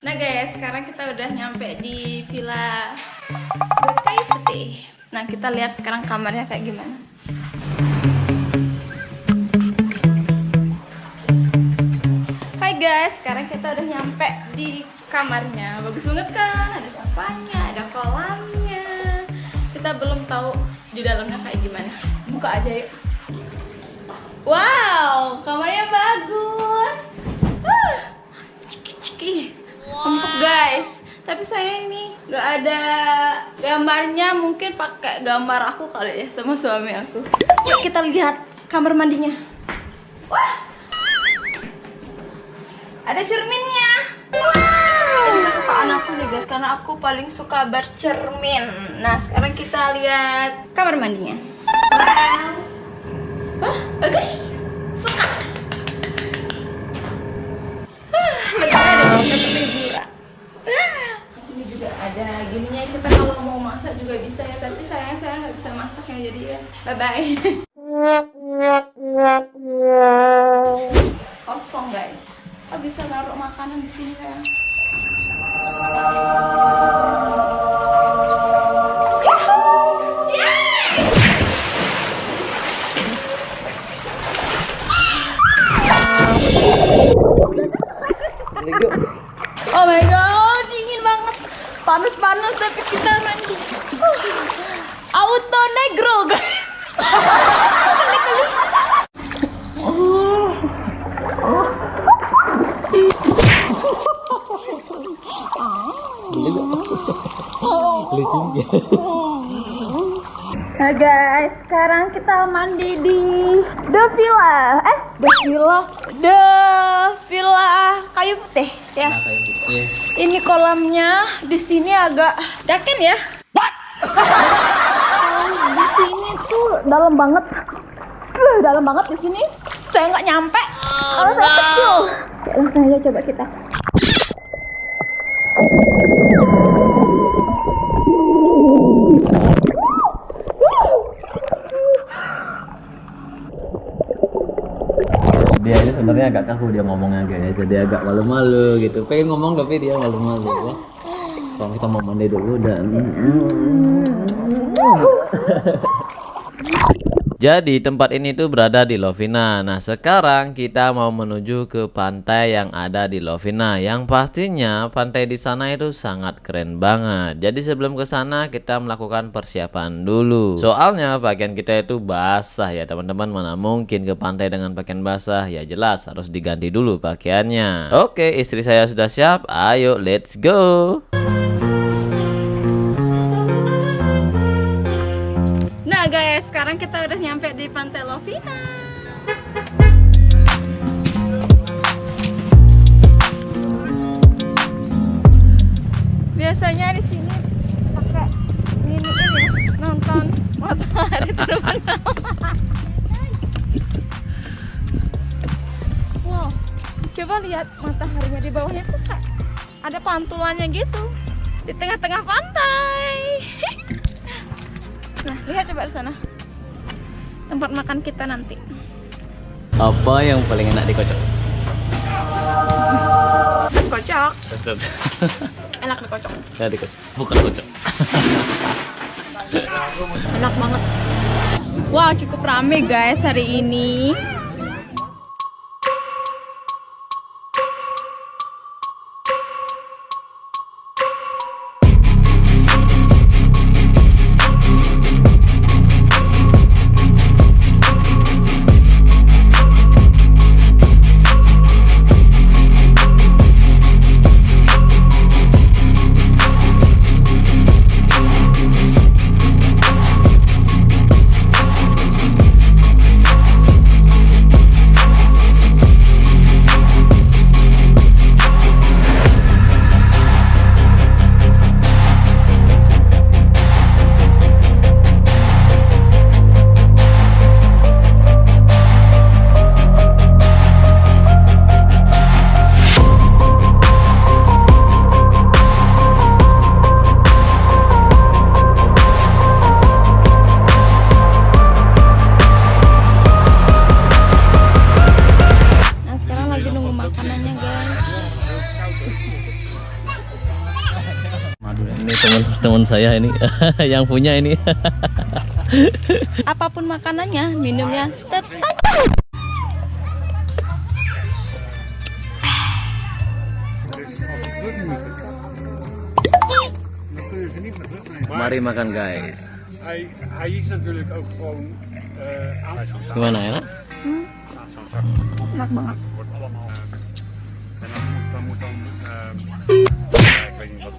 Nah guys, sekarang kita udah nyampe di Villa Berkayu Putih. Nah kita lihat sekarang kamarnya kayak gimana. Hai guys, sekarang kita udah nyampe di kamarnya. Bagus banget kan? Ada sofanya, ada kolamnya. Kita belum tahu di dalamnya kayak gimana. Buka aja yuk. Wow, kamarnya bagus. Ciki-ciki. Empuk guys. Tapi saya ini nggak ada gambarnya. Mungkin pakai gambar aku kali ya sama suami aku. Yuk kita lihat kamar mandinya. Wah, ada cerminnya. Ini kesukaan aku nih guys, karena aku paling suka bercermin. Nah sekarang kita lihat kamar mandinya. Wow. Wah, bagus. Suka. Lega ada liburan. Sini juga ada gininya, kita kalau mau masak juga bisa ya. Tapi sayang saya nggak bisa masak ya, jadi ya bye bye. Kosong guys. Oh, bisa taruh makanan di sini kayak. Oh my god, dingin banget. Panas-panas tapi kita mandi. Auto negro guys. Nah guys, sekarang kita mandi di The Villa Kayu Putih ya. Ini kolamnya di sini agak daken ya. Di sini tuh dalam banget. Dalam banget di sini. Saya nggak nyampe. Kalau saya kecil. Ya, langsung aja coba kita. Dia ini sebenarnya agak kaku dia ngomongnya guys, jadi agak malu-malu gitu. Pengen ngomong tapi dia malu-malu ya. Kalau kita mau mandi dulu dan jadi tempat ini tuh berada di Lovina. Nah sekarang kita mau menuju ke pantai yang ada di Lovina. Yang pastinya pantai di sana itu sangat keren banget. Jadi sebelum ke sana kita melakukan persiapan dulu. Soalnya pakaian kita itu basah ya teman-teman. Mana mungkin ke pantai dengan pakaian basah? Ya jelas harus diganti dulu pakaiannya. Oke, istri saya sudah siap. Ayo let's go. Nah guys, sekarang kita udah nyampe di Pantai Lovina. Biasanya di sini pakai ini ya, nonton matahari terbenam. Wow, coba lihat mataharinya di bawahnya tuh kayak ada pantulannya gitu di tengah-tengah pantai. Nah, lihat coba di sana. Tempat makan kita nanti. Apa yang paling enak dikocok? Es kocok. Es kocok. Enak dikocok. Ya dikocok. Bukan kocok. Enak banget. Wow, cukup rame guys hari ini. ini teman-teman saya ini yang punya ini. Apapun makanannya, minumnya tetap. Mari makan guys. Hij is natuurlijk ook gewoon Gimana ya? Enak banget. wordt allemaal en dan moet ja, ik weet niet wat.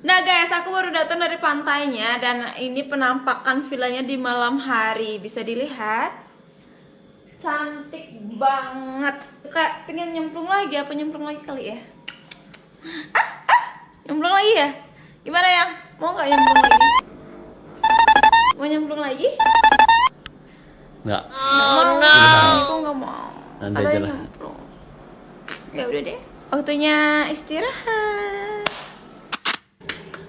Nah guys, aku baru datang dari pantainya dan ini penampakan villanya di malam hari. Bisa dilihat. Cantik banget. Kak, pengen nyemplung lagi apa nyemplung lagi kali ya? Nyemplung lagi ya? Gimana ya? Mau nggak nyemplung lagi? Mau nyemplung lagi? Enggak. Aku nggak mau. Nanti Ada aja yang lah. nyemplung. Ya udah deh. Waktunya istirahat.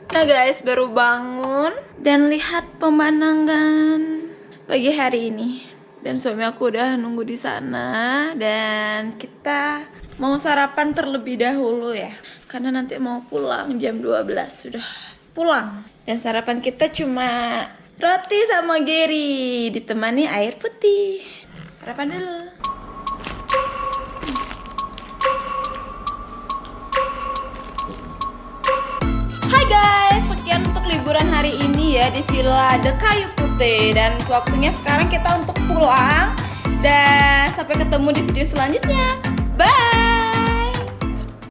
Nah guys, baru bangun dan lihat pemandangan pagi hari ini. Dan suami aku udah nunggu di sana dan kita mau sarapan terlebih dahulu ya. Karena nanti mau pulang jam 12 sudah pulang. Dan sarapan kita cuma roti sama geri ditemani air putih. Sarapan dulu. Hai guys, sekian untuk liburan hari ini ya di Villa The Kayu Putih. Dan waktunya sekarang kita untuk pulang. Dan sampai ketemu di video selanjutnya. Bye.